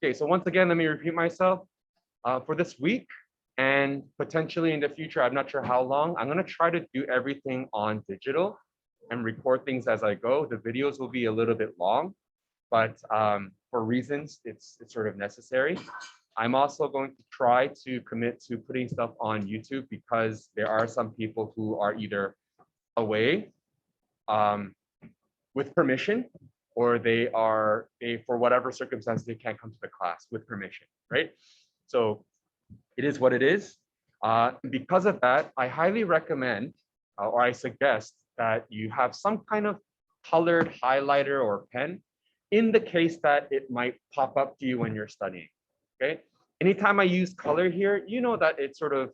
Okay, so once again, let me repeat myself. For this week and potentially in the future, I'm not sure how long, I'm going to try to do everything on digital and record things as I go. The videos will be a little bit long, but for reasons, it's sort of necessary. I'm also going to try to commit to putting stuff on YouTube because there are some people who are either away with permission, or they for whatever circumstance, they can't come to the class with permission, right? So it is what it is. Because of that, I highly recommend, or I suggest that you have some kind of colored highlighter or pen in the case that it might pop up to you when you're studying, okay? Anytime I use color here, you know that it sort of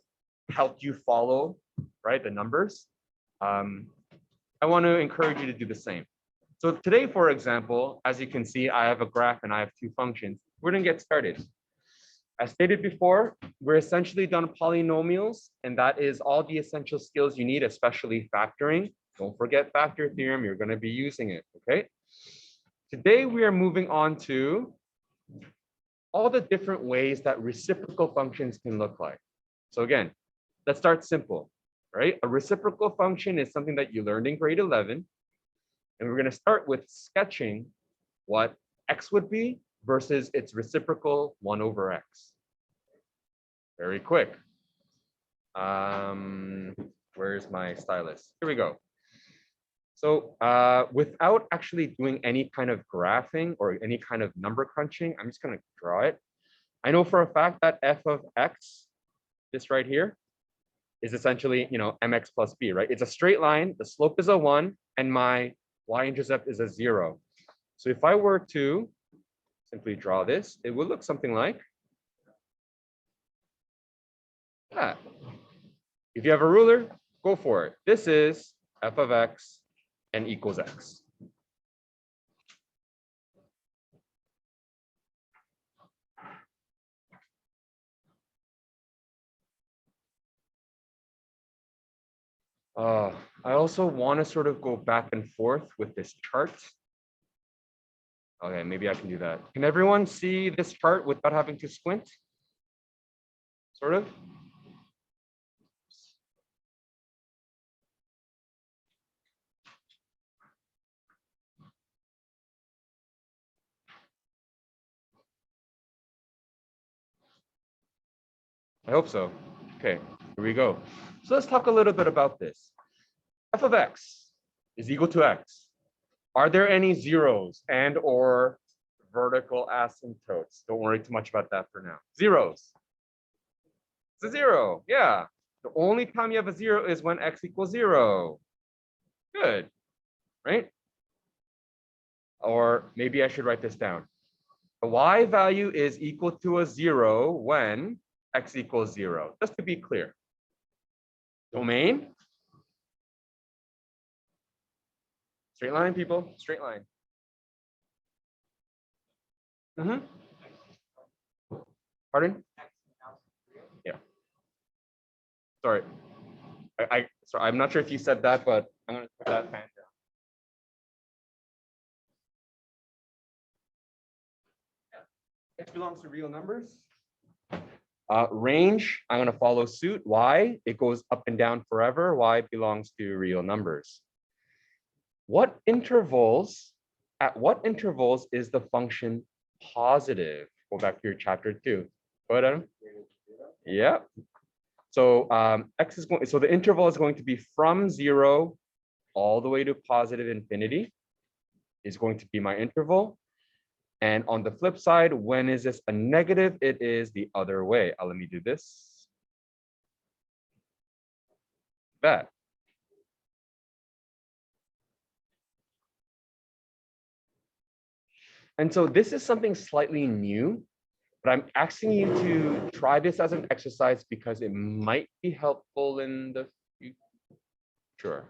helped you follow, right, the numbers. I want to encourage you to do the same. So today, for example, as you can see, I have a graph and I have two functions. We're going to get started. As stated before, we're essentially done polynomials, and that is all the essential skills you need, especially factoring. Don't forget factor theorem, you're going to be using it, okay? Today, we are moving on to all the different ways that reciprocal functions can look like. So again, let's start simple, right? A reciprocal function is something that you learned in grade 11, and we're going to start with sketching what x would be versus its reciprocal 1 over x. Very quick. Where's my stylus? Here we go. So without actually doing any kind of graphing or any kind of number crunching, I'm just going to draw it. I know for a fact that f of x, this right here, is essentially, mx plus b, right? It's a straight line. The slope is a 1, and my y-intercept is a 0. So if I were to simply draw this, it would look something like that. If you have a ruler, go for it. This is f of x and equals x. I also want to sort of go back and forth with this chart. Okay, maybe I can do that. Can everyone see this chart without having to squint? Sort of? I hope so. Okay, here we go. So let's talk a little bit about this. F of x is equal to x. Are there any zeros and or vertical asymptotes? Don't worry too much about that for now. Zeros. It's a 0. Yeah. The only time you have a 0 is when x equals 0. Good. Right? Or maybe I should write this down. The y value is equal to a 0 when x equals 0. Just to be clear. Domain. Straight line, people. Straight line. Pardon? Yeah. Sorry. Sorry, I'm not sure if you said that, but I'm going to put that pen down. X belongs to real numbers. Range, I'm going to follow suit. Y, it goes up and down forever. Y belongs to real numbers. At what intervals is the function positive? Go back to your chapter 2. Go ahead, Adam. Yeah. So so the interval is going to be from 0 all the way to positive infinity is going to be my interval. And on the flip side, when is this a negative? It is the other way. Let me do this. That. And so this is something slightly new, but I'm asking you to try this as an exercise because it might be helpful in the future.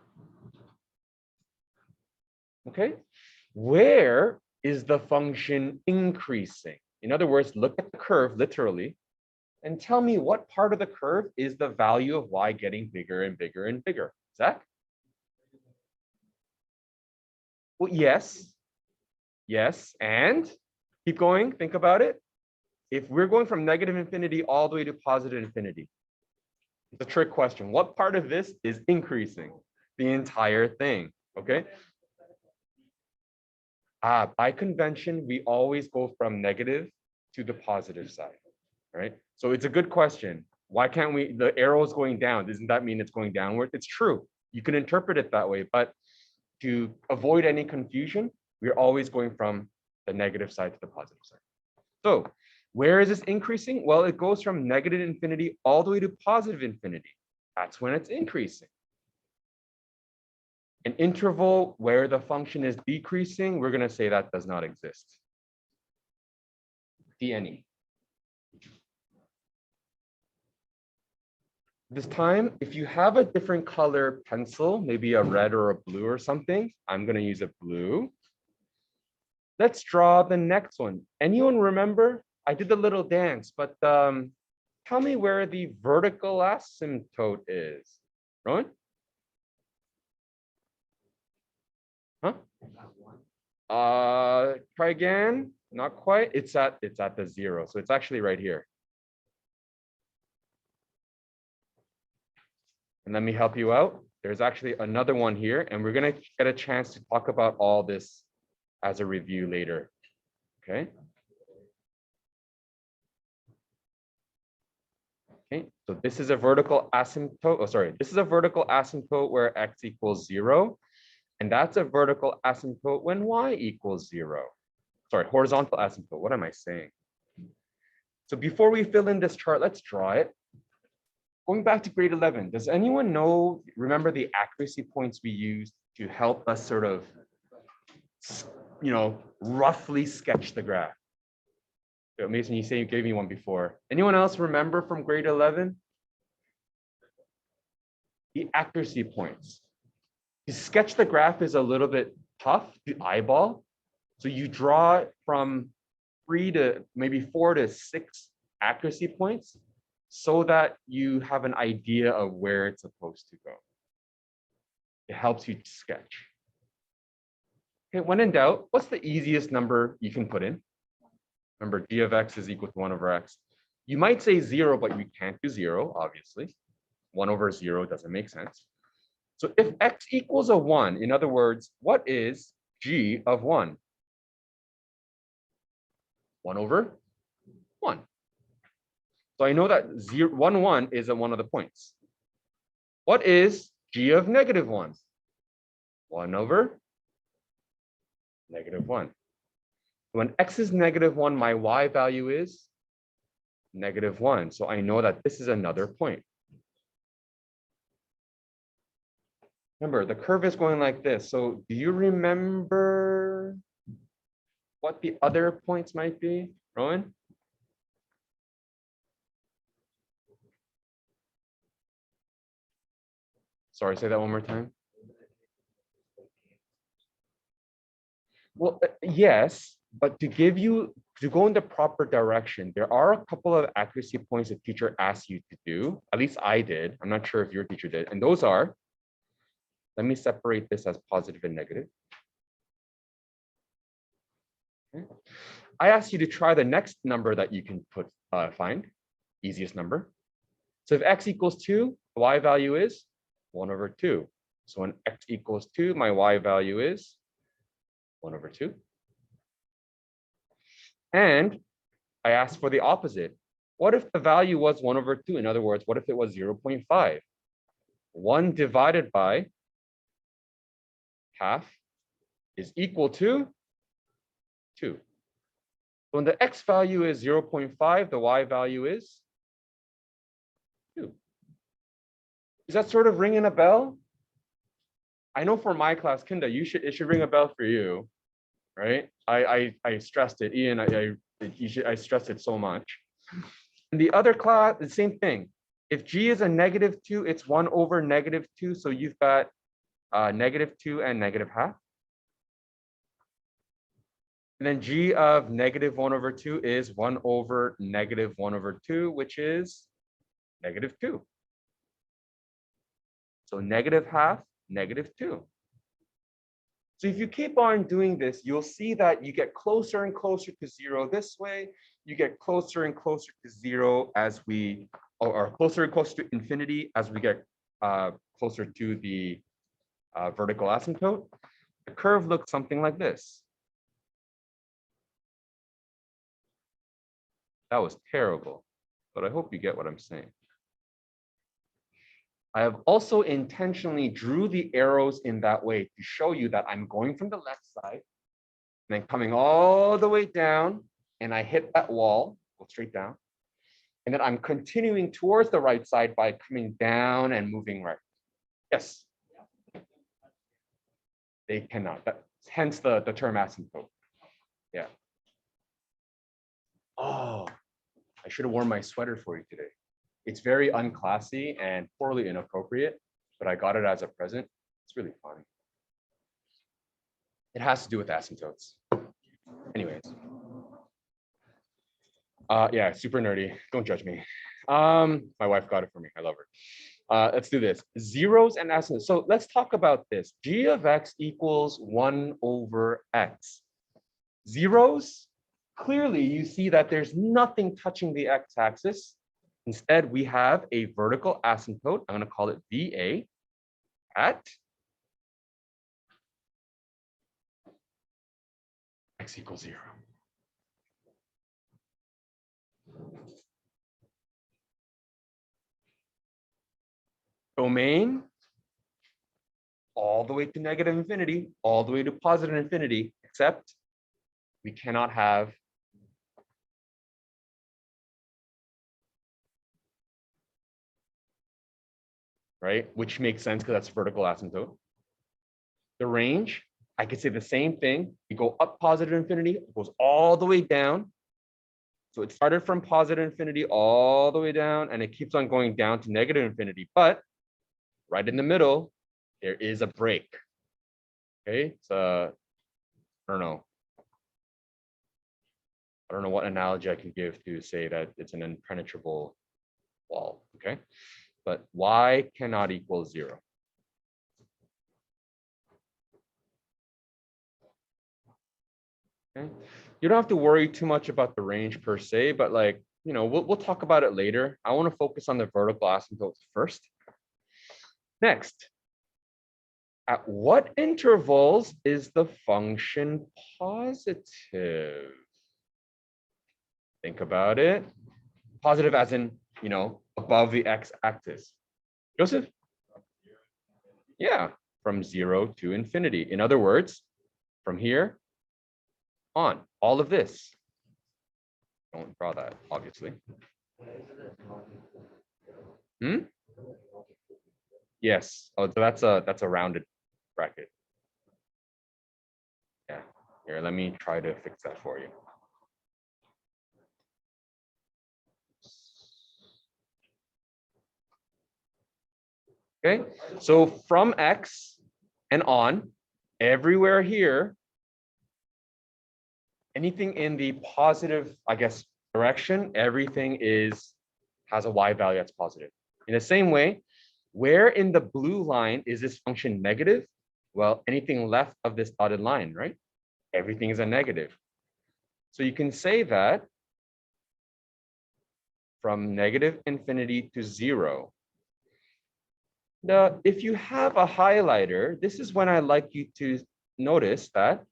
Okay, where is the function increasing? In other words, look at the curve literally and tell me what part of the curve is the value of y getting bigger and bigger and bigger. Zach? Well, yes, and keep going, think about it. if we're going from negative infinity all the way to positive infinity, it's a trick question. What part of this is increasing? The entire thing, okay? By convention, we always go from negative to the positive side, right? So it's a good question. Why can't we, the arrow is going down, doesn't that mean it's going downward? It's true. You can interpret it that way, but to avoid any confusion, we're always going from the negative side to the positive side. So where is this increasing? Well, it goes from negative infinity all the way to positive infinity. That's when it's increasing. An interval where the function is decreasing, we're going to say that does not exist. DNE. This time, if you have a different color pencil, maybe a red or a blue or something, I'm going to use a blue. Let's draw the next one. Anyone remember? I did the little dance, but tell me where the vertical asymptote is. Rowan? Huh? Try again. Not quite. It's at the 0. So it's actually right here. And let me help you out. There's actually another one here, and we're going to get a chance to talk about all this as a review later. Okay. Okay, so this is a vertical asymptote. Oh, sorry. This is a vertical asymptote where x equals 0. And that's a vertical asymptote when y equals 0. Sorry, horizontal asymptote. What am I saying? So before we fill in this chart, let's draw it. Going back to grade 11, does anyone remember the accuracy points we used to help us sort of, roughly sketch the graph? Mason, you say you gave me one before. Anyone else remember from grade 11? The accuracy points. To sketch the graph is a little bit tough to eyeball. So you draw it from 3 to maybe 4 to 6 accuracy points so that you have an idea of where it's supposed to go. It helps you sketch. Okay, when in doubt, what's the easiest number you can put in? Remember, g of x is equal to 1 over x. You might say 0, but you can't do 0, obviously. 1 over 0 doesn't make sense. So if x equals a 1, in other words, what is g of 1? 1 over 1. So I know that 1, 1 is one of the points. What is g of negative 1? 1 over negative 1. When x is negative 1, my y value is negative 1. So I know that this is another point. Remember, the curve is going like this. So do you remember what the other points might be, Rowan? Sorry, say that one more time. Well, yes, but to go in the proper direction, there are a couple of accuracy points the teacher asked you to do. At least I did. I'm not sure if your teacher did. And those are, let me separate this as positive and negative. Okay. I asked you to try the next number that you can find, easiest number. So if x equals 2, the y value is 1 over 2. So when x equals 2, my y value is 1 over 2. And I asked for the opposite. What if the value was 1 over 2? In other words, what if it was 0.5? 1 divided by half is equal to 2. So when the x value is 0.5, the y value is 2. Is that sort of ringing a bell? I know for my class, Kinda, it should ring a bell for you, right? I stressed it, Ian. I stressed it so much. In the other class, the same thing. If g is a negative 2, it's 1 over negative 2. So you've got negative 2 and negative half. And then g of negative 1 over 2 is 1 over negative 1 over 2, which is negative 2. So negative half, negative 2. So if you keep on doing this, you'll see that you get closer and closer to zero this way. You get closer and closer to zero as we, or closer and closer to infinity as we get closer to the vertical asymptote. The curve looks something like this. That was terrible, but I hope you get what I'm saying. I have also intentionally drew the arrows in that way to show you that I'm going from the left side and then coming all the way down, and I hit that wall, go straight down. And then I'm continuing towards the right side by coming down and moving right. Yes. They cannot. Hence the term asymptote. Yeah. Oh, I should have worn my sweater for you today. It's very unclassy and poorly inappropriate, but I got it as a present. It's really fun. It has to do with asymptotes. Anyways. Yeah, super nerdy. Don't judge me. My wife got it for me. I love her. Let's do this. Zeros and asymptotes. So let's talk about this. G of x equals 1 over x. Zeros, clearly you see that there's nothing touching the x-axis. Instead, we have a vertical asymptote. I'm going to call it VA at x equals 0. Domain all the way to negative infinity, all the way to positive infinity, except we cannot have right, which makes sense because that's vertical asymptote. The range, I could say the same thing. You go up positive infinity, it goes all the way down. So it started from positive infinity all the way down, and it keeps on going down to negative infinity. But right in the middle, there is a break. Okay, so I don't know what analogy I can give to say that it's an impenetrable wall. Okay, but y cannot equal 0. Okay, you don't have to worry too much about the range per se, but like, you know, we'll talk about it later. I want to focus on the vertical asymptotes first. Next, at what intervals is the function positive? Think about it. Positive as in, you know, above the x-axis. Joseph? Yeah, from 0 to infinity. In other words, from here on, all of this. Don't draw that, obviously. Yes. Oh, so that's a rounded bracket. Yeah. Here, let me try to fix that for you. Okay. So from x and on, everywhere here, anything in the positive, I guess, direction, everything has a y value that's positive. In the same way, where in the blue line is this function negative? Well, anything left of this dotted line, right? Everything is a negative. So you can say that from negative infinity to 0. Now, if you have a highlighter, this is when I like you to notice that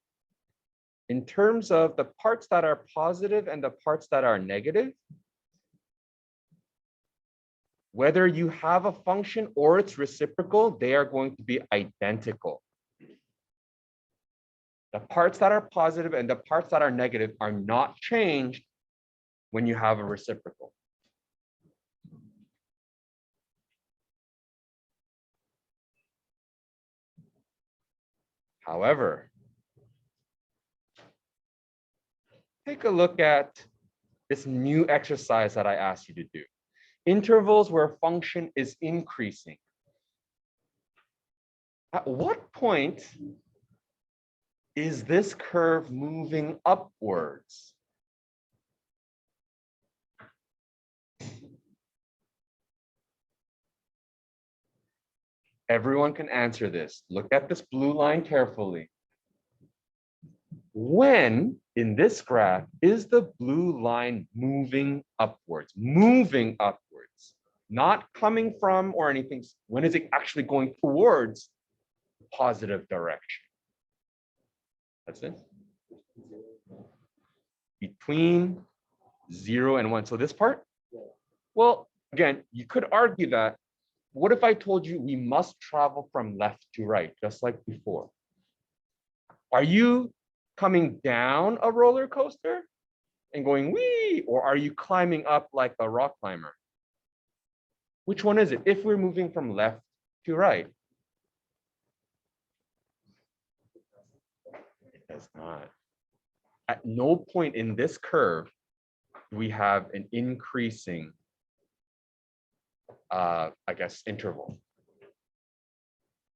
in terms of the parts that are positive and the parts that are negative, whether you have a function or it's reciprocal, they are going to be identical. The parts that are positive and the parts that are negative are not changed when you have a reciprocal. However, take a look at this new exercise that I asked you to do. Intervals where function is increasing. At what point is this curve moving upwards? Everyone can answer this. Look at this blue line carefully. when in this graph is the blue line moving upwards, not coming from or anything. When is it actually going towards the positive direction? That's it. Between 0 and 1. So this part? Well, again, you could argue that. What if I told you we must travel from left to right, just like before? Are you coming down a roller coaster and going wee, or are you climbing up like a rock climber? Which one is it if we're moving from left to right? It does not. At no point in this curve do we have an increasing, I guess, interval.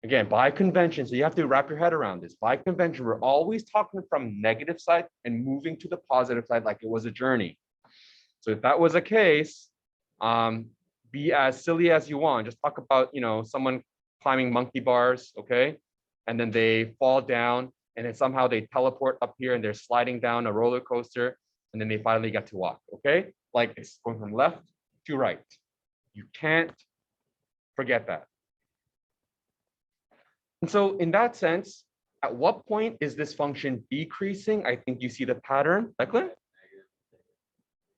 Again, by convention, so you have to wrap your head around this. By convention, we're always talking from negative side and moving to the positive side like it was a journey. So if that was the case, be as silly as you want. Just talk about, someone climbing monkey bars, okay? And then they fall down and then somehow they teleport up here and they're sliding down a roller coaster and then they finally get to walk, okay? Like it's going from left to right. You can't forget that. And so in that sense, at what point is this function decreasing? I think you see the pattern, Declan?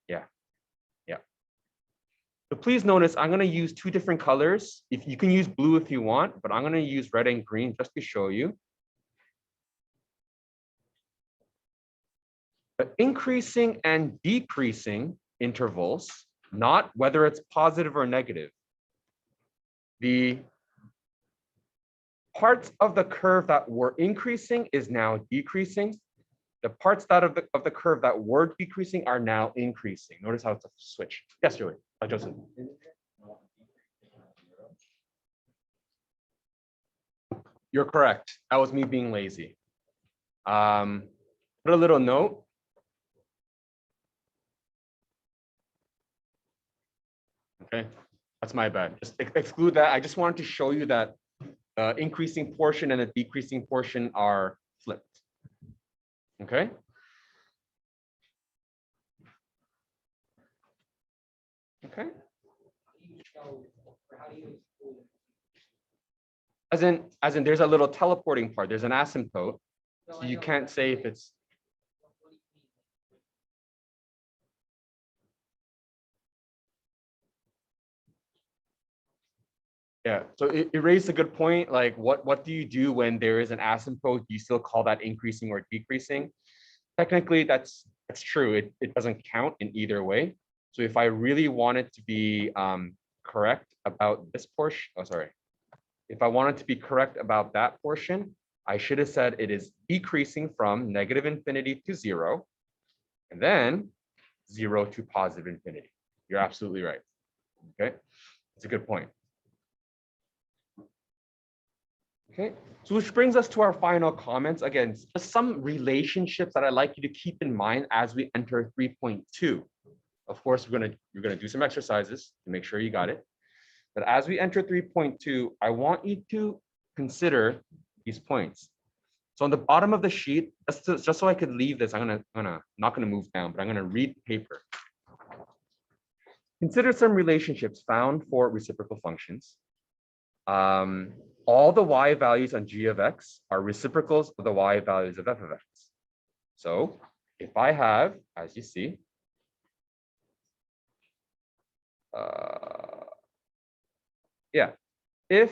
Yeah. So please notice, I'm going to use two different colors. If you can use blue if you want, but I'm going to use red and green just to show you. But increasing and decreasing intervals, not whether it's positive or negative. The parts of the curve that were increasing is now decreasing. The parts that of the curve that were decreasing are now increasing. Notice how it's a switch. Yes, Joey. Joseph. You're correct. That was me being lazy. Put a little note. Okay, that's my bad. Just exclude that. I just wanted to show you that increasing portion and the decreasing portion are flipped. Okay. Okay. As in there's a little teleporting part. There's an asymptote. So you can't say if it's. Yeah, so it raised a good point. Like what do you do when there is an asymptote? Do you still call that increasing or decreasing? Technically, that's true. It doesn't count in either way. So if I really wanted to be correct about this portion, if I wanted to be correct about that portion, I should have said it is decreasing from -infinity to 0, and then 0 to positive infinity. You're absolutely right. Okay, that's a good point. Okay, so which brings us to our final comments. Again, just some relationships that I'd like you to keep in mind as we enter 3.2. Of course, you're gonna do some exercises to make sure you got it. But as we enter 3.2, I want you to consider these points. So on the bottom of the sheet, just so I could leave this, I'm not gonna move down, but I'm gonna read the paper. Consider some relationships found for reciprocal functions. All the y values on g of x are reciprocals of the y values of f of x. So if I have, as you see, if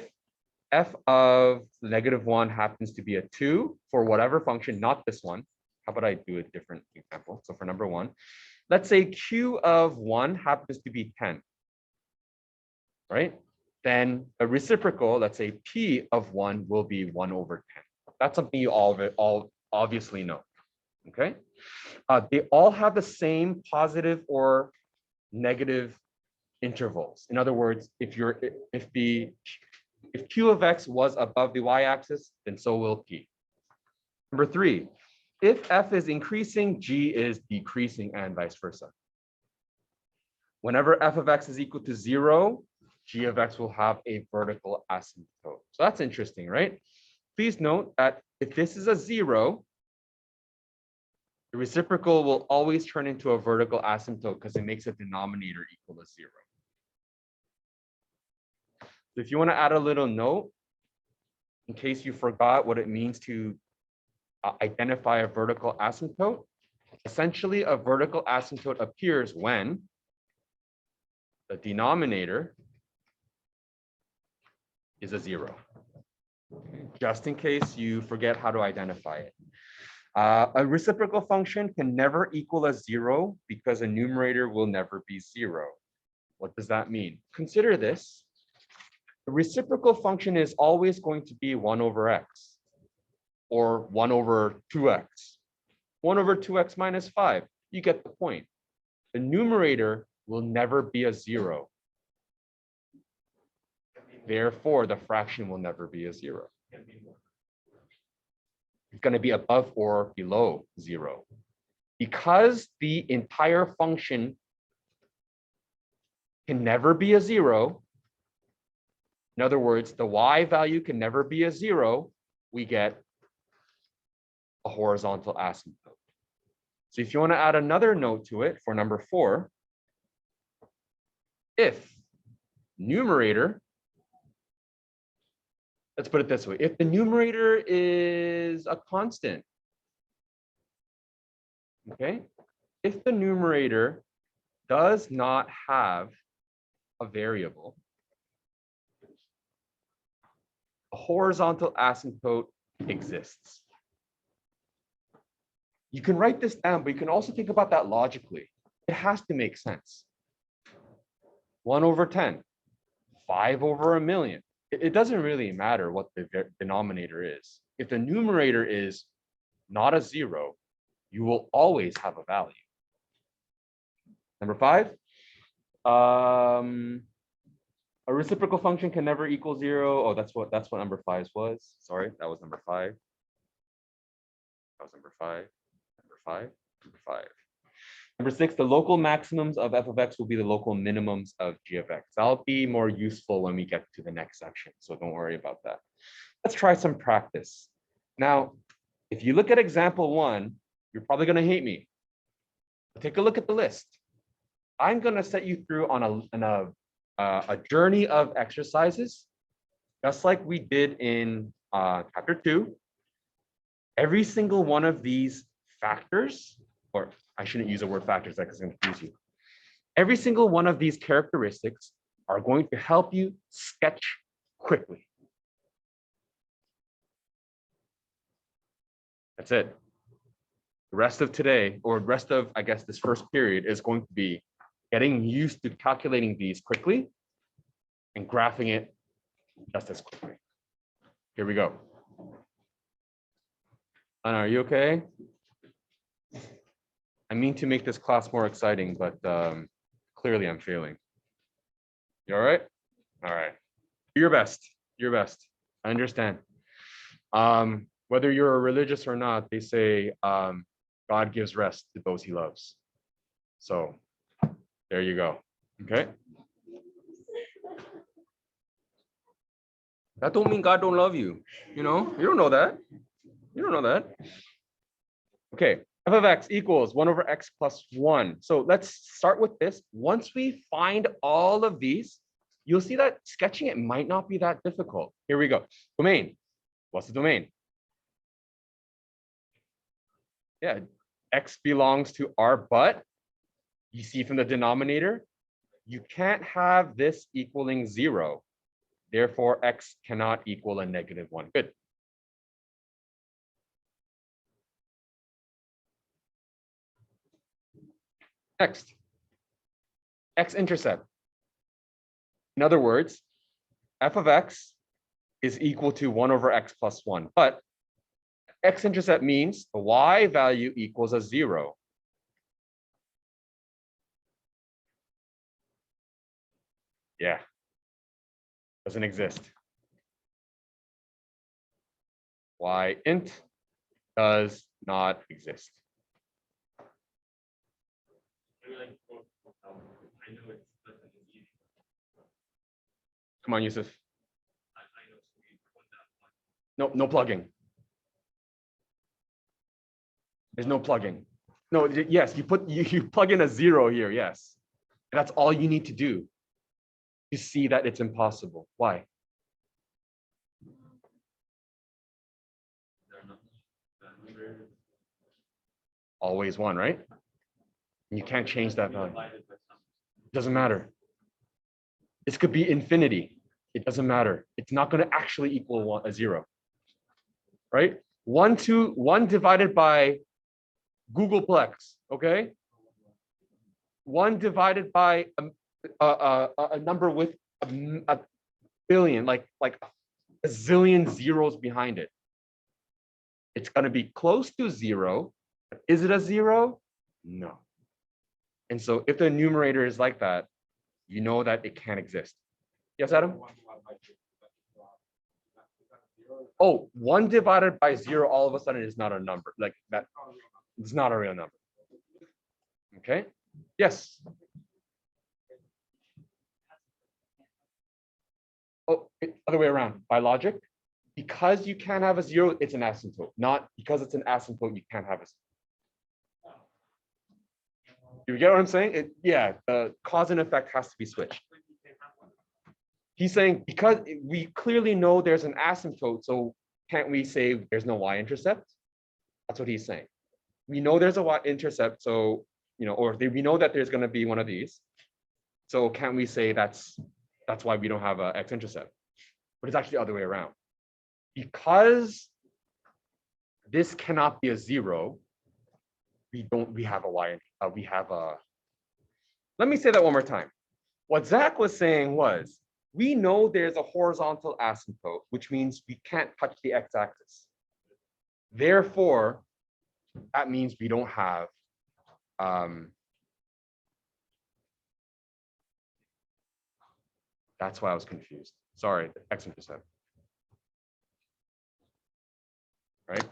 f of -1 happens to be a 2 for whatever function, not this one. How about I do a different example? So for number 1, let's say q of 1 happens to be 10, right? Then a reciprocal, let's say p of 1 will be 1/10. That's something you all obviously know, okay? They all have the same positive or negative intervals. In other words, if q of x was above the y-axis, then so will p. Number 3, if f is increasing, g is decreasing, and vice versa. Whenever f of x is equal to 0, g of x will have a vertical asymptote. So that's interesting, right? Please note that if this is a 0, The reciprocal will always turn into a vertical asymptote because it makes a denominator equal to 0. So if you want to add a little note, in case you forgot what it means to identify a vertical asymptote, essentially a vertical asymptote appears when the denominator is a 0. Just in case you forget how to identify it. A reciprocal function can never equal a 0 because a numerator will never be 0. What does that mean? Consider this. The reciprocal function is always going to be 1 over x or 1 over 2x. 1 over 2x minus 5. You get the point. The numerator will never be a 0. Therefore, the fraction will never be a 0. It's going to be above or below 0. Because the entire function can never be a 0, in other words, the y value can never be a 0, we get a horizontal asymptote. So if you want to add another note to it for number 4, if numerator, let's put it this way, if the numerator is a constant, okay, if the numerator does not have a variable, a horizontal asymptote exists. You can write this down, but you can also think about that logically. It has to make sense. 1 over 10, 5 over a million. It doesn't really matter what the denominator is. If the numerator is not a 0, you will always have a value. Number 5, a reciprocal function can never equal 0. Oh, that's what number 5 was. Sorry, that was number 5. That was number 5. Number 5. Number 5. Number 6, the local maximums of f of x will be the local minimums of g of x. That'll be more useful when we get to the next section, so don't worry about that. Let's try some practice. Now, if you look at example 1, you're probably going to hate me. Take a look at the list. I'm going to set you through on a journey of exercises, just like we did in chapter 2. Every single one of these factors, or I shouldn't use the word factors, that's going to confuse you. Every single one of these characteristics are going to help you sketch quickly. That's it. The rest of today, or the rest of, I guess, this first period is going to be getting used to calculating these quickly and graphing it just as quickly. Here we go. Anna, are you okay? I mean to make this class more exciting, but clearly I'm failing. You all right? All right. Do your best. Your best. I understand. Whether you're religious or not, they say God gives rest to those he loves. So there you go. Okay. That don't mean God don't love you. You know, you don't know that. You don't know that. Okay. F of x equals 1 over x plus 1. So let's start with this. Once we find all of these, you'll see that sketching it might not be that difficult. Here we go. Domain. What's the domain? Yeah, x belongs to R, but you see from the denominator, you can't have this equaling 0. Therefore, x cannot equal a -1. Good. Next, x-intercept. In other words, f of x is equal to 1 over x plus 1. But x-intercept means the y value equals a 0. Yeah, doesn't exist. Y int does not exist. Come on, Yusuf. No, no plugging. There's no plugging. No, yes, you plug in a 0 here, yes. That's all you need to do to see that it's impossible. Why? Always 1, right? You can't change that value. Doesn't matter. This could be infinity. It doesn't matter. It's not going to actually equal a 0, right? 1 divided by Googleplex, okay? 1 divided by a number with a billion, like a zillion zeros behind it. It's going to be close to 0. But is it a 0? No. And so if the numerator is like that, you know that it can't exist. Yes, Adam? Oh, 1 divided by 0 all of a sudden is not a number. Like that, it's not a real number. Okay? Yes. Oh, other way around. By logic, because you can't have a 0, it's an asymptote. Not because it's an asymptote, you can't have a 0. You get what I'm saying? Yeah, the cause and effect has to be switched. He's saying because we clearly know there's an asymptote, so can't we say there's no y-intercept? That's what he's saying. We know there's a y-intercept, so or we know that there's going to be one of these. So can't we say that's why we don't have a x-intercept? But it's actually the other way around. Because this cannot be a 0, we have a y. Let me say that one more time. What Zach was saying was, we know there's a horizontal asymptote, which means we can't touch the x-axis. Therefore, that means we don't have that's why I was confused. Sorry, x-intercept. Right?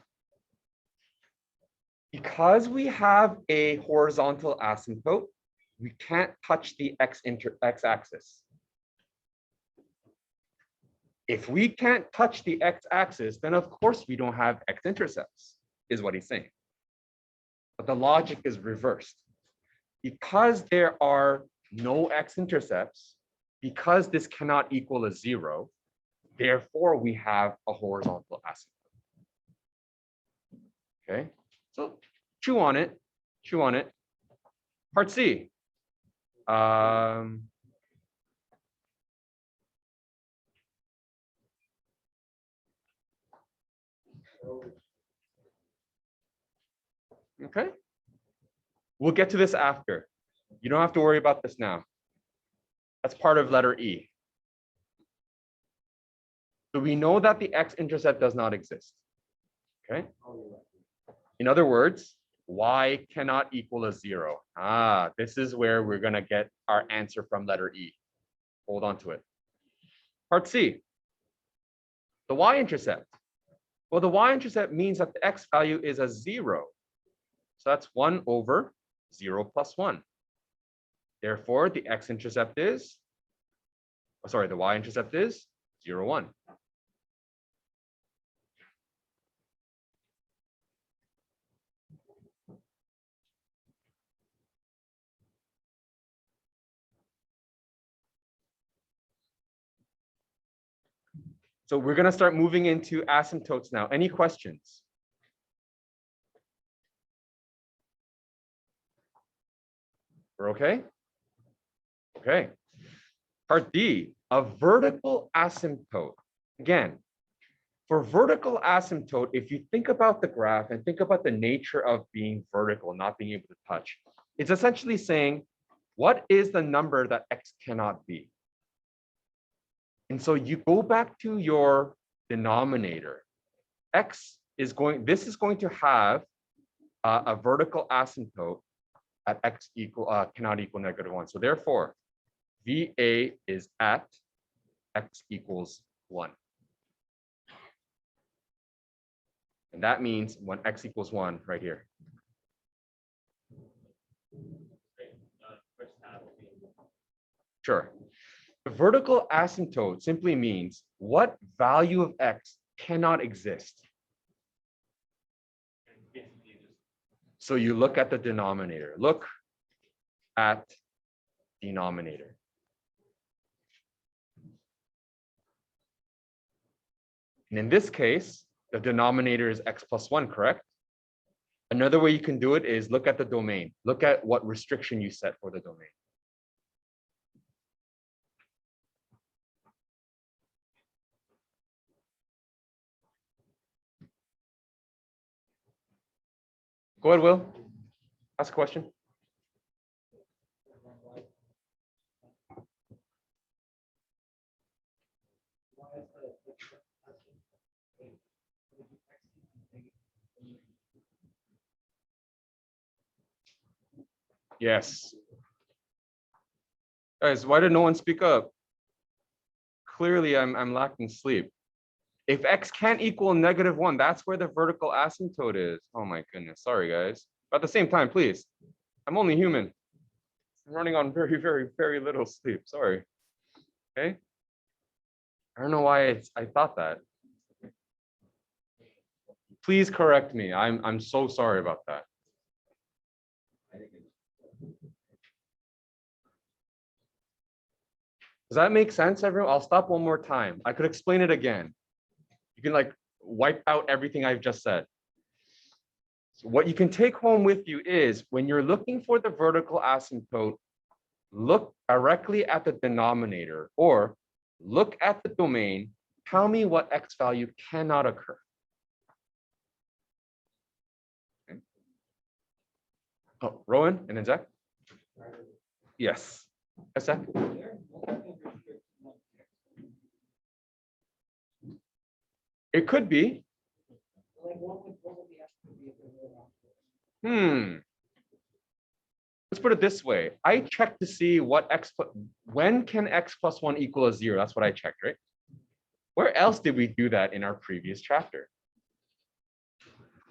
Because we have a horizontal asymptote, we can't touch the x-axis. If we can't touch the x-axis, then of course we don't have x-intercepts, is what he's saying. But the logic is reversed. Because there are no x-intercepts, because this cannot equal a 0, therefore we have a horizontal asymptote. Okay, so chew on it, chew on it. Part C. Okay, we'll get to this after. You don't have to worry about this now. That's part of letter E. So we know that the x-intercept does not exist. Okay. In other words, y cannot equal a 0. This is where we're going to get our answer from letter E. Hold on to it. Part C. The y-intercept. Well, the y-intercept means that the x value is a 0. So that's 1 over 0 plus 1. Therefore, the x-intercept is, the y-intercept is 0, 1. So we're going to start moving into asymptotes now. Any questions? We're okay? Okay. Part D, a vertical asymptote. Again, for vertical asymptote, if you think about the graph and think about the nature of being vertical, not being able to touch, it's essentially saying, what is the number that x cannot be? And so you go back to your denominator. This is going to have a vertical asymptote at x cannot equal -1. So therefore, VA is at x equals 1. And that means when x equals 1 right here. Sure. The vertical asymptote simply means what value of x cannot exist. So you look at the denominator. Look at denominator. And in this case, the denominator is x plus 1, correct? Another way you can do it is look at the domain. Look at what restriction you set for the domain. Go ahead, Will. Ask a question. Yes. Guys, why did no one speak up? Clearly, I'm lacking sleep. If x can't equal -1, that's where the vertical asymptote is. Oh my goodness. Sorry, guys. But at the same time, please. I'm only human. I'm running on very, very, very little sleep. Sorry. Okay. I don't know why I thought that. Please correct me. I'm so sorry about that. Does that make sense, everyone? I'll stop one more time. I could explain it again. You can like wipe out everything I've just said. So what you can take home with you is when you're looking for the vertical asymptote, look directly at the denominator or look at the domain. Tell me what x value cannot occur. Okay. Oh, Rowan and then Zach? Yes. Yes, Zach? It could be. Let's put it this way. I checked to see what when can x plus 1 equal a 0? That's what I checked, right? Where else did we do that in our previous chapter?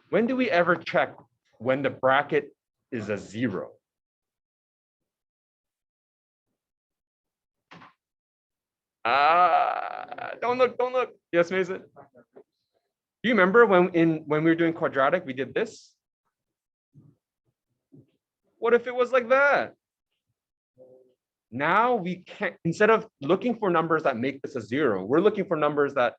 When do we ever check when the bracket is a 0? Don't look. Yes, Mason. Do you remember when we were doing quadratic, we did this? What if it was like that? Now we can't, instead of looking for numbers that make this a 0, we're looking for numbers that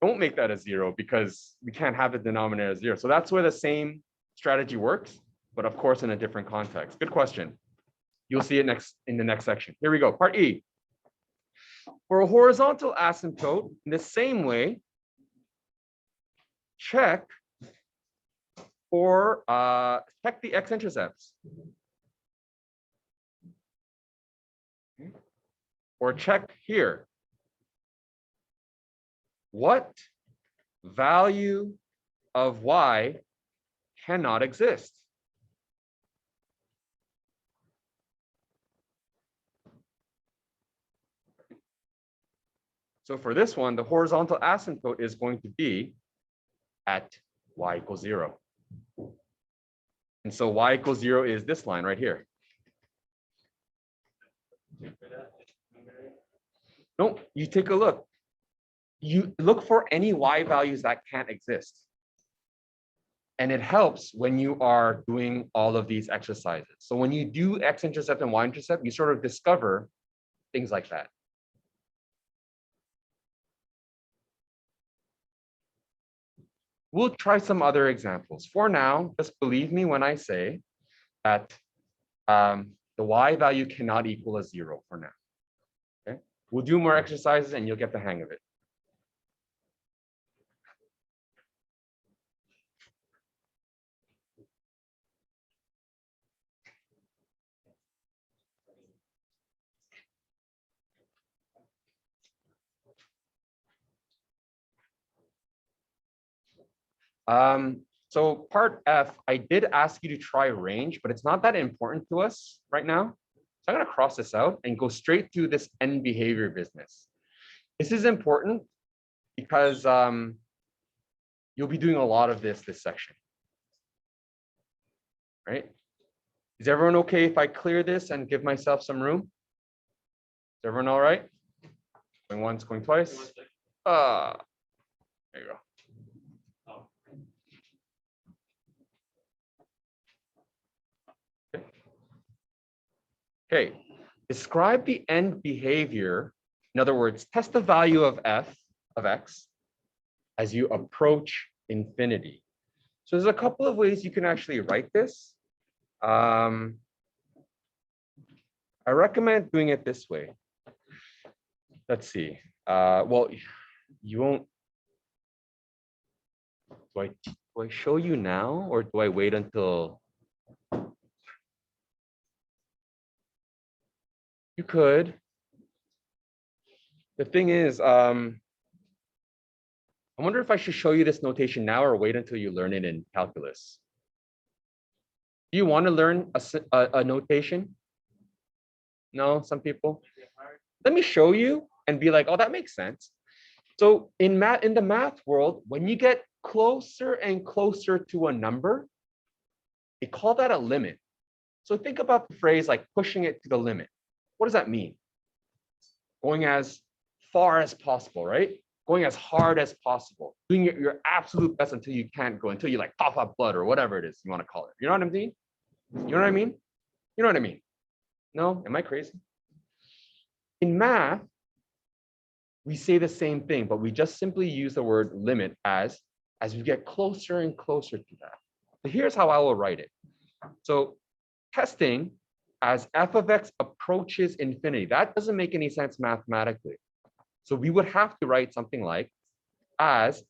don't make that a 0 because we can't have the denominator as 0. So that's where the same strategy works, but of course in a different context. Good question. You'll see it next in the next section. Here we go, part E. For a horizontal asymptote, in the same way, check for check the x-intercepts. Or check here. What value of y cannot exist? So for this one, the horizontal asymptote is going to be at y equals 0. And so y equals 0 is this line right here. No, you take a look. You look for any y values that can't exist. And it helps when you are doing all of these exercises. So when you do x-intercept and y-intercept, you sort of discover things like that. We'll try some other examples. For now, just believe me when I say that the y value cannot equal a 0 for now. Okay, we'll do more exercises and you'll get the hang of it. So part F, I did ask you to try range, but it's not that important to us right now. So I'm going to cross this out and go straight to this end behavior business. This is important because you'll be doing a lot of this section. Right? Is everyone okay if I clear this and give myself some room? Is everyone all right? Going once, going twice. There you go. Okay, describe the end behavior. In other words, test the value of f of x as you approach infinity. So there's a couple of ways you can actually write this. I recommend doing it this way. Let's see. Well, you won't. Do I show you now, or do I wait until? You could. The thing is, I wonder if I should show you this notation now or wait until you learn it in calculus. Do you want to learn a notation? No, some people. Let me show you and be like, oh, that makes sense. So in the math world, when you get closer and closer to a number, they call that a limit. So think about the phrase like pushing it to the limit. What does that mean? Going as far as possible, right? Going as hard as possible, doing your absolute best until you can't go, until you like cough up blood or whatever it is you want to call it. You know what I mean? You know what I mean? You know what I mean? No? Am I crazy? In math, we say the same thing, but we just simply use the word limit as we get closer and closer to that. So here's how I will write it. So testing as f of x approaches infinity. That doesn't make any sense mathematically. So we would have to write something like as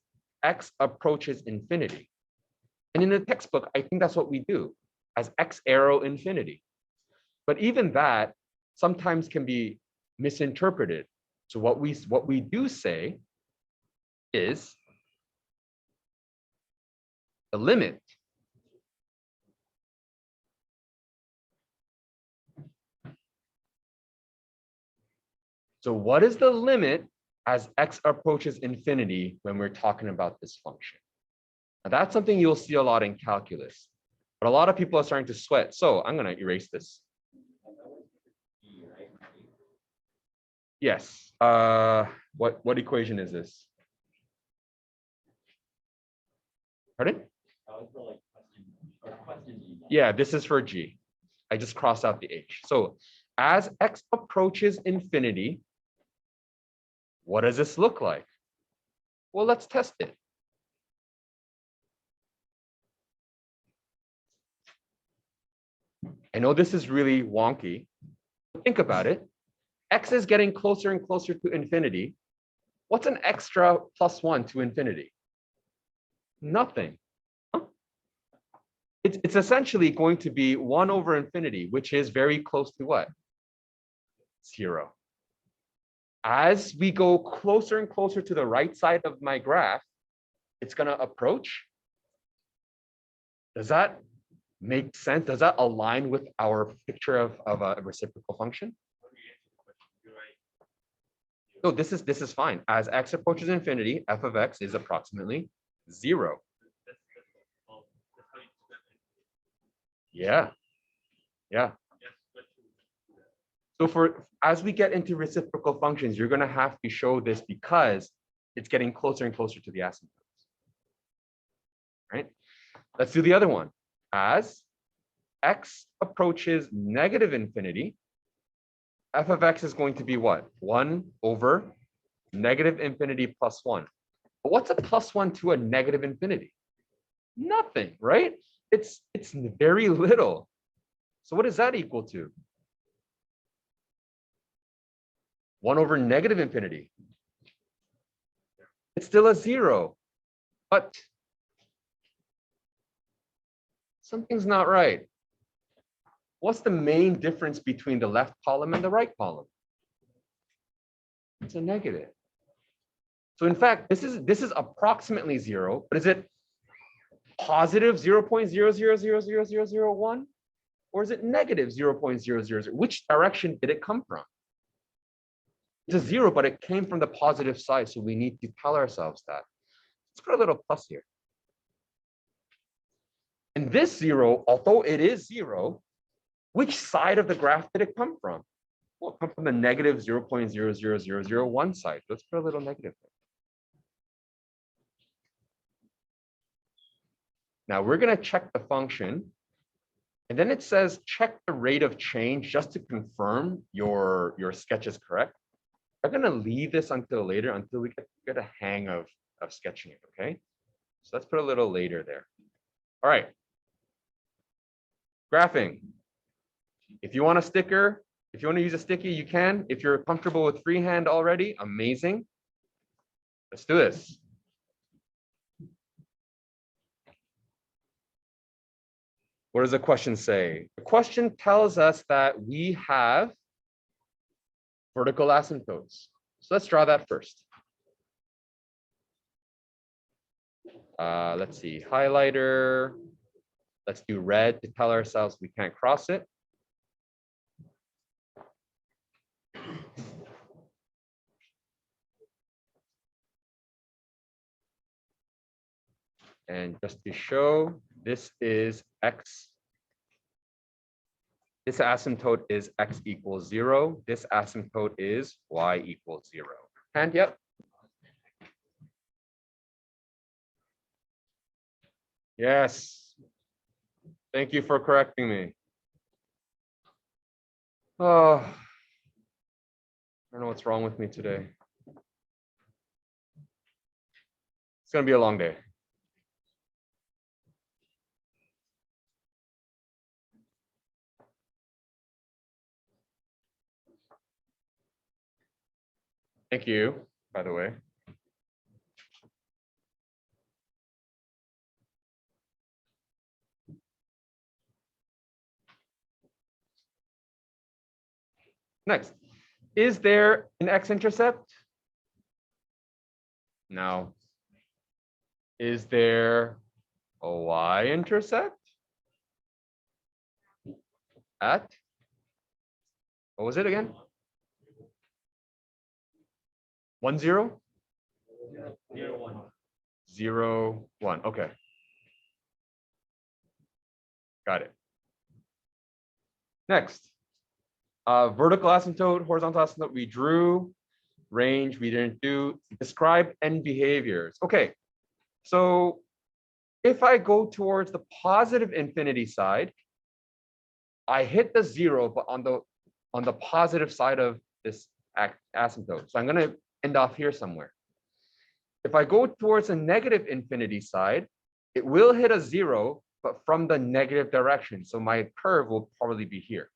x approaches infinity. And in the textbook, I think that's what we do, as x arrow infinity. But even that sometimes can be misinterpreted. So what we do say is the limit So what is the limit as x approaches infinity when we're talking about this function? Now that's something you'll see a lot in calculus, but a lot of people are starting to sweat. So I'm going to erase this. Yes. What equation is this? Pardon? Yeah, this is for g. I just crossed out the h. So as x approaches infinity, what does this look like? Well, let's test it. I know this is really wonky. Think about it. X is getting closer and closer to infinity. What's an extra +1 to infinity? Nothing. Huh? It's essentially going to be 1 over infinity, which is very close to what? 0. As we go closer and closer to the right side of my graph, it's going to approach. Does that make sense? Does that align with our picture of a reciprocal function? So this is fine. As x approaches infinity, f of x is approximately 0. Yeah. Yeah. So as we get into reciprocal functions, you're going to have to show this because it's getting closer and closer to the asymptotes. Right? Let's do the other one. As x approaches negative infinity, f of x is going to be what? 1 over negative infinity plus 1. But what's a +1 to a negative infinity? Nothing, right? It's very little. So what does that equal to? 1 over negative infinity. It's still a 0, but something's not right. What's the main difference between the left column and the right column? It's a negative. So in fact, this is approximately 0, but is it positive 0.000001? Or is it negative 0.000? Which direction did it come from? It's a 0, but it came from the positive side, so we need to tell ourselves that. Let's put a little plus here. And this 0, although it is 0, which side of the graph did it come from? Well, it comes from the negative 0.00001 side. Let's put a little negative there. Now we're going to check the function And then it says, check the rate of change just to confirm your sketch is correct. I'm gonna leave this until later, until we get a hang of sketching it, okay? So let's put a little later there. All right. Graphing. If you want a sticker, if you want to use a sticky, you can. If you're comfortable with freehand already, amazing. Let's do this. What does the question say? The question tells us that we have vertical asymptotes. So let's draw that first. Let's see, highlighter. Let's do red to tell ourselves we can't cross it. And just to show, this is x. This asymptote is x equals 0. This asymptote is y equals 0. And yep. Yes. Thank you for correcting me. Oh, I don't know what's wrong with me today. It's going to be a long day. Thank you, by the way. Next, is there an x-intercept? No. Is there a y-intercept? At? What was it again? 1, 0? 0, 1. 0, 1. Okay. Got it. Next. Vertical asymptote, horizontal asymptote, we drew. Range, we didn't do. Describe end behaviors. Okay. So if I go towards the positive infinity side, I hit the 0, but on the positive side of this asymptote. So I'm going to end off here somewhere. If I go towards the negative infinity side, it will hit a 0, but from the negative direction. So my curve will probably be here.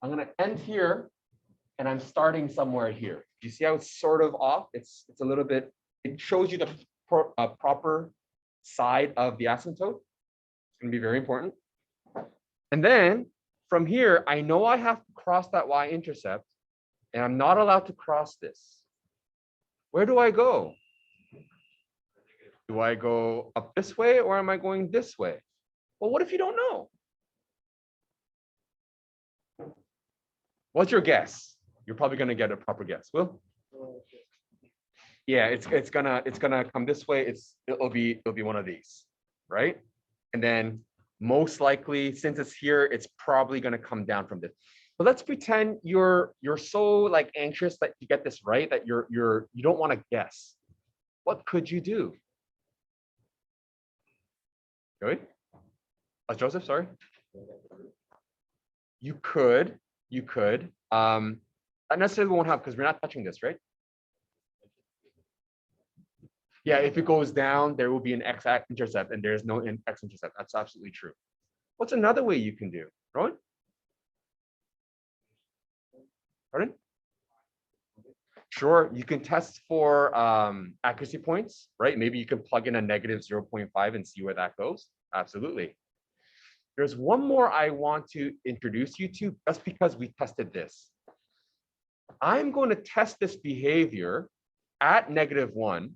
I'm going to end here, and I'm starting somewhere here. You see how it's sort of off? It's a little bit, it shows you the proper side of the asymptote. It's going to be very important. And then from here, I know I have to cross that y-intercept, and I'm not allowed to cross this. Where do I go? Do I go up this way, or am I going this way? Well, what if you don't know? What's your guess? You're probably going to get a proper guess. Will? Yeah, it's gonna come this way. It'll be one of these, right? And then most likely, since it's here, it's probably gonna come down from this. But let's pretend you're so like anxious that you get this right, that you don't want to guess. What could you do? Joey? Joseph, sorry. You could. Not necessarily won't have, because we're not touching this, right? Yeah, if it goes down, there will be an x-intercept, and there's no x-intercept. That's absolutely true. What's another way you can do? Rowan? Pardon? Sure, you can test for accuracy points, right? Maybe you can plug in a negative 0.5 and see where that goes. Absolutely. There's one more I want to introduce you to, just because we tested this. I'm going to test this behavior at -1,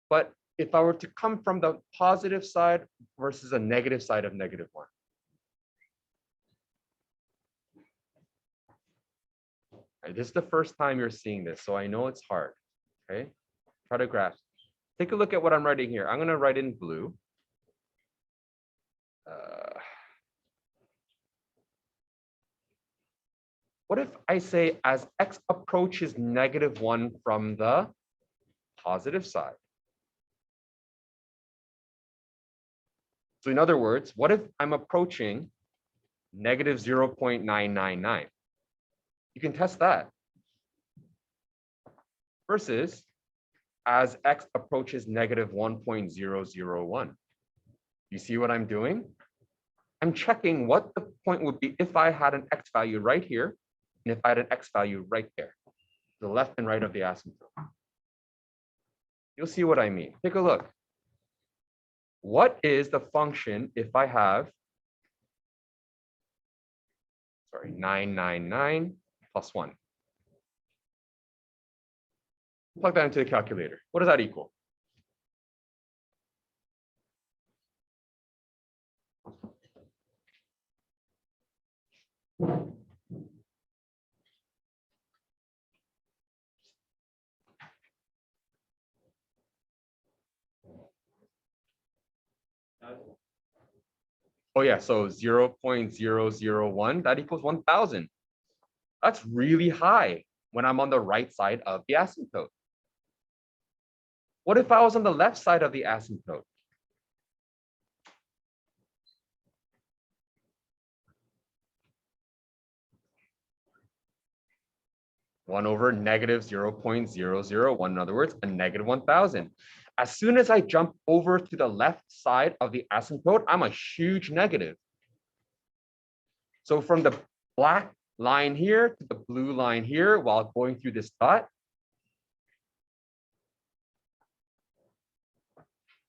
but if I were to come from the positive side versus a negative side of -1. This is the first time you're seeing this, so I know it's hard. Okay, try to grasp. Take a look at what I'm writing here. I'm going to write in blue. What if I say as x approaches -1 from the positive side? So in other words, what if I'm approaching negative 0.999? You can test that. Versus as x approaches negative 1.001. You see what I'm doing? I'm checking what the point would be if I had an x value right here, and if I had an x value right there, the left and right of the asymptote. You'll see what I mean. Take a look. What is the function if I have, 999 plus 1? Plug that into the calculator. What does that equal? Oh yeah, so 0.001, that equals 1,000. That's really high when I'm on the right side of the asymptote. What if I was on the left side of the asymptote? One over negative 0.001, in other words, a negative 1,000. As soon as I jump over to the left side of the asymptote, I'm a huge negative. So from the black line here to the blue line here, while going through this dot,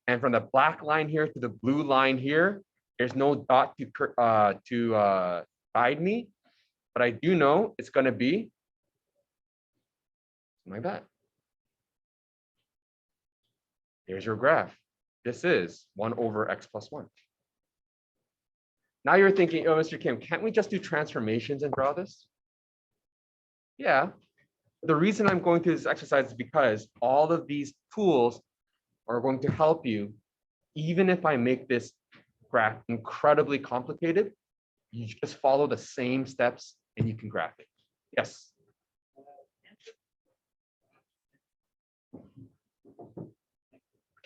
and from the black line here to the blue line here, there's no dot to guide me, but I do know it's going to be like that. Here's your graph. This is 1 over x plus 1. Now you're thinking, oh, Mr. Kim, can't we just do transformations and draw this? Yeah. The reason I'm going through this exercise is because all of these tools are going to help you. Even if I make this graph incredibly complicated, you just follow the same steps and you can graph it. Yes.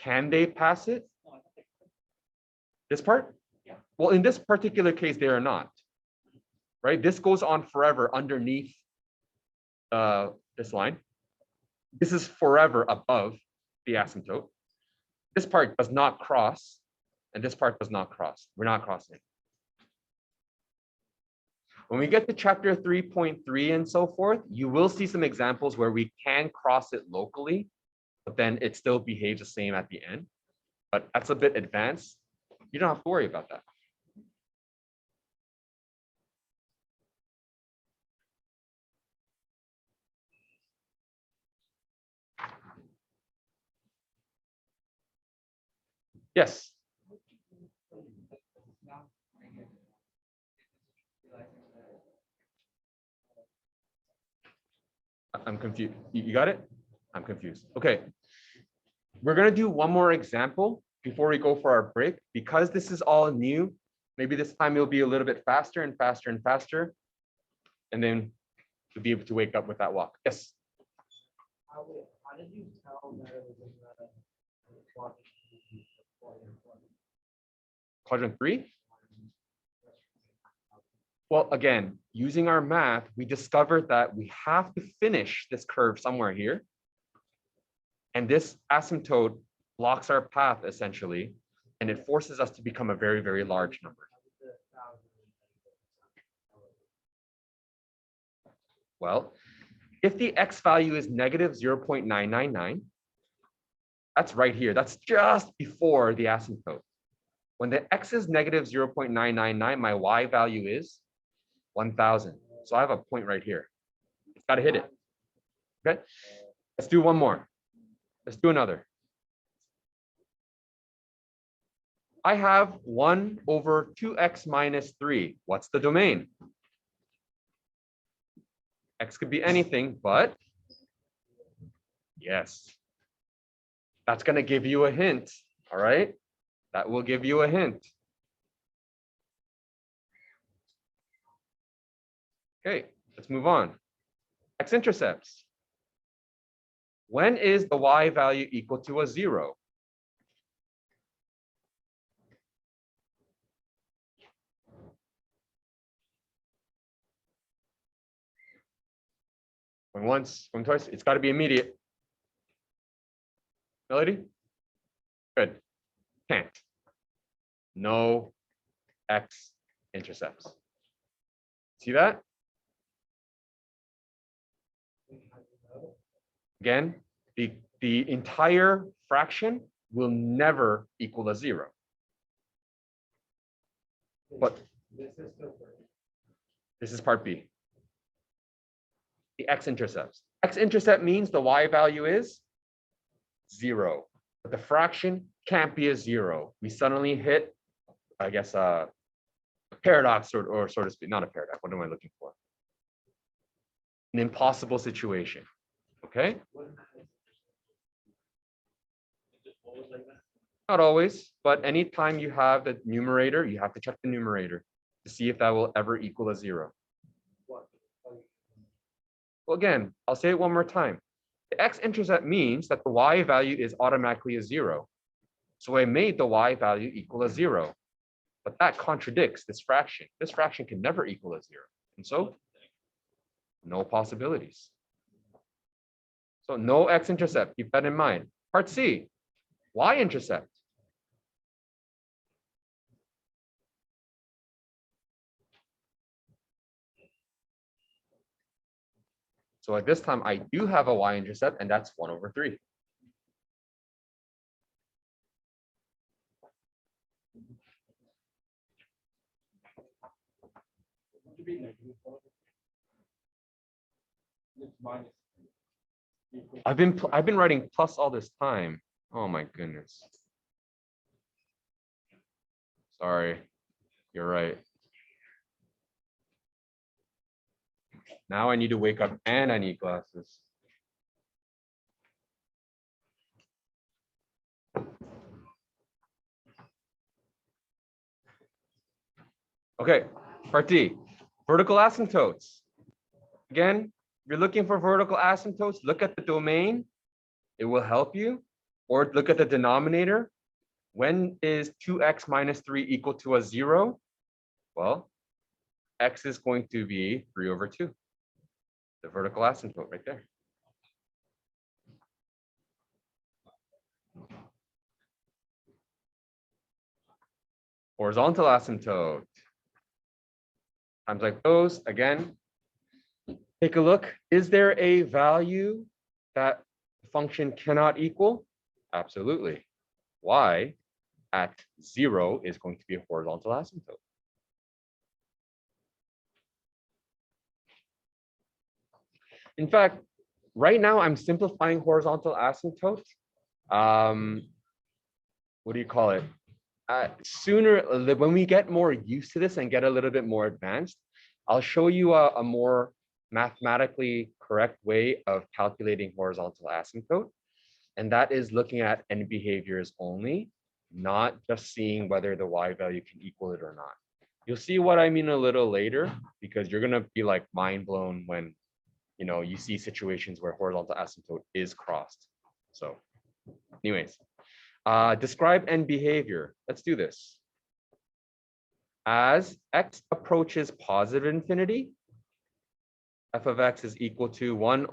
Can they pass it? This part? Yeah. Well, in this particular case, they are not. Right? This goes on forever underneath this line. This is forever above the asymptote. This part does not cross, and this part does not cross. We're not crossing. When we get to chapter 3.3 and so forth, you will see some examples where we can cross it locally, but then it still behaves the same at the end. But that's a bit advanced. You don't have to worry about that. Yes. I'm confused. You got it? I'm confused. Okay. We're going to do one more example before we go for our break. Because this is all new, maybe this time it'll be a little bit faster and faster and faster. And then you'll be able to wake up with that walk. Yes? How did you tell that it was in the Quadrant 3? Well, again, using our math, we discovered that we have to finish this curve somewhere here. And this asymptote blocks our path essentially, and it forces us to become a very, very large number. Well, if the x value is negative 0.999, that's right here. That's just before the asymptote. When the x is negative 0.999, my y value is 1,000. So I have a point right here. It's got to hit it. Okay, let's do one more. Let's do another. I have 1 over 2x minus 3. What's the domain? X could be anything, but yes. That's going to give you a hint, all right? That will give you a hint. Okay, let's move on. X-intercepts. When is the y value equal to a 0? Going once, going twice. It's got to be immediate. Melody? Good. Can't. No x-intercepts. See that? Again, the entire fraction will never equal a 0. But this is part B. The x-intercepts. X-intercept means the y value is 0. But the fraction can't be a 0. We suddenly hit, I guess, a paradox or so to speak. Not a paradox. What am I looking for? An impossible situation. Okay? Not always, but anytime you have the numerator, you have to check the numerator to see if that will ever equal a 0. Well, again, I'll say it one more time. The x-intercept means that the y value is automatically a 0. So I made the y value equal a 0. But that contradicts this fraction. This fraction can never equal a 0. And so, no possibilities. So no x-intercept, keep that in mind. Part C, y-intercept. So at this time, I do have a y-intercept, and that's 1/3. I've been writing plus all this time. Oh my goodness. Sorry, you're right. Now I need to wake up and I need glasses. Okay, part D, vertical asymptotes. Again, if you're looking for vertical asymptotes, look at the domain. It will help you. Or look at the denominator. When is 2x minus 3 equal to a 0? Well, x is going to be 3/2. The vertical asymptote right there. Horizontal asymptote. Times like those, again, take a look. Is there a value that the function cannot equal? Absolutely. Y at 0 is going to be a horizontal asymptote. In fact, right now I'm simplifying horizontal asymptote. What do you call it? Sooner, when we get more used to this and get a little bit more advanced, I'll show you a more mathematically correct way of calculating horizontal asymptote. And that is looking at end behaviors only, not just seeing whether the y value can equal it or not. You'll see what I mean a little later, because you're gonna be like mind blown when you see situations where horizontal asymptote is crossed. So anyways, describe end behavior. Let's do this. As x approaches positive infinity, f of x is equal to 1/.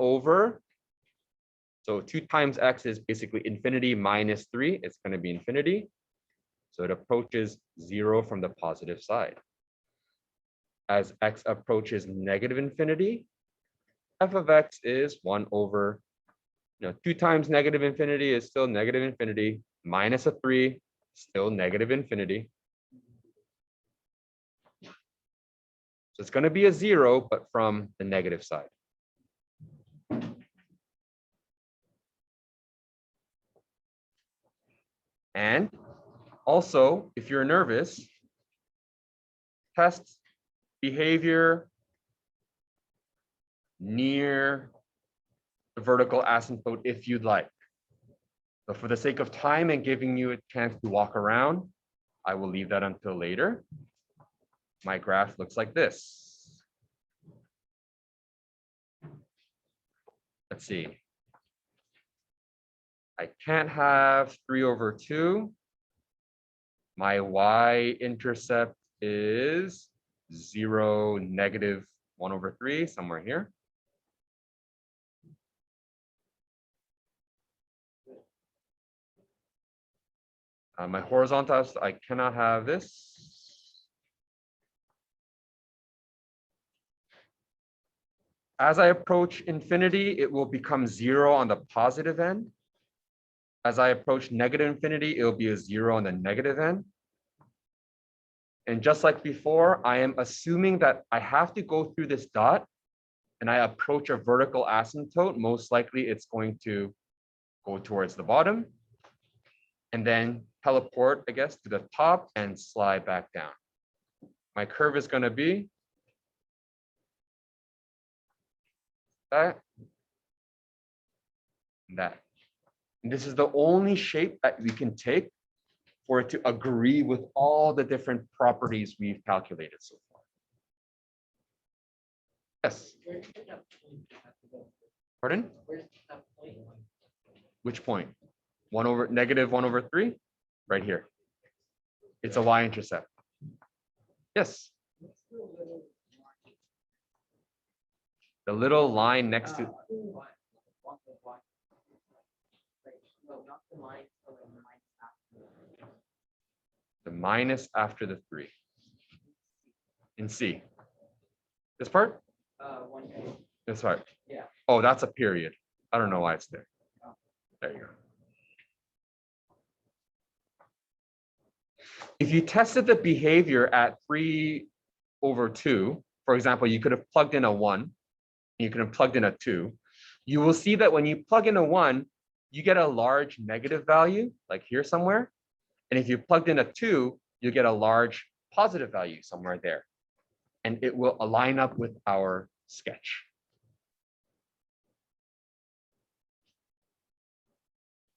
So 2 times x is basically infinity minus 3. It's going to be infinity. So it approaches 0 from the positive side. As x approaches negative infinity, f of x is 1/. 2 times negative infinity is still negative infinity, minus a 3, still negative infinity. So it's going to be a 0, but from the negative side. And also, if you're nervous, test behavior near the vertical asymptote if you'd like. But for the sake of time and giving you a chance to walk around, I will leave that until later. My graph looks like this. Let's see. I can't have 3/2. My y-intercept is 0, -1/3, somewhere here. My horizontal, I cannot have this. As I approach infinity, it will become 0 on the positive end. As I approach negative infinity, it will be a 0 on the negative end. And just like before, I am assuming that I have to go through this dot and I approach a vertical asymptote. Most likely it's going to go towards the bottom and then teleport, I guess, to the top and slide back down. My curve is going to be that, and that. And this is the only shape that we can take for it to agree with all the different properties we've calculated so far. Yes. Pardon? Which point? -1/3? Right here. It's a y-intercept. Yes. The little line next to. The minus after the 3. In C. This part? This part. Yeah. Oh, that's a period. I don't know why it's there. There you go. If you tested the behavior at 3/2, for example, you could have plugged in a 1, you could have plugged in a 2. You will see that when you plug in a 1, you get a large negative value, like here somewhere. And if you plugged in a 2, you get a large positive value somewhere there. And it will align up with our sketch.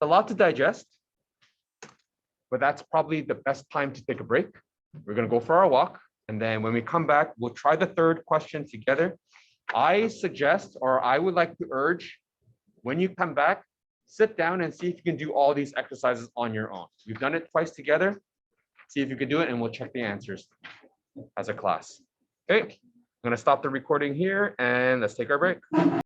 A lot to digest, but that's probably the best time to take a break. We're going to go for our walk. And then when we come back, we'll try the third question together. I suggest, or I would like to urge, when you come back, sit down and see if you can do all these exercises on your own. We've done it twice together. See if you can do it, and we'll check the answers as a class. Okay, I'm going to stop the recording here and let's take our break.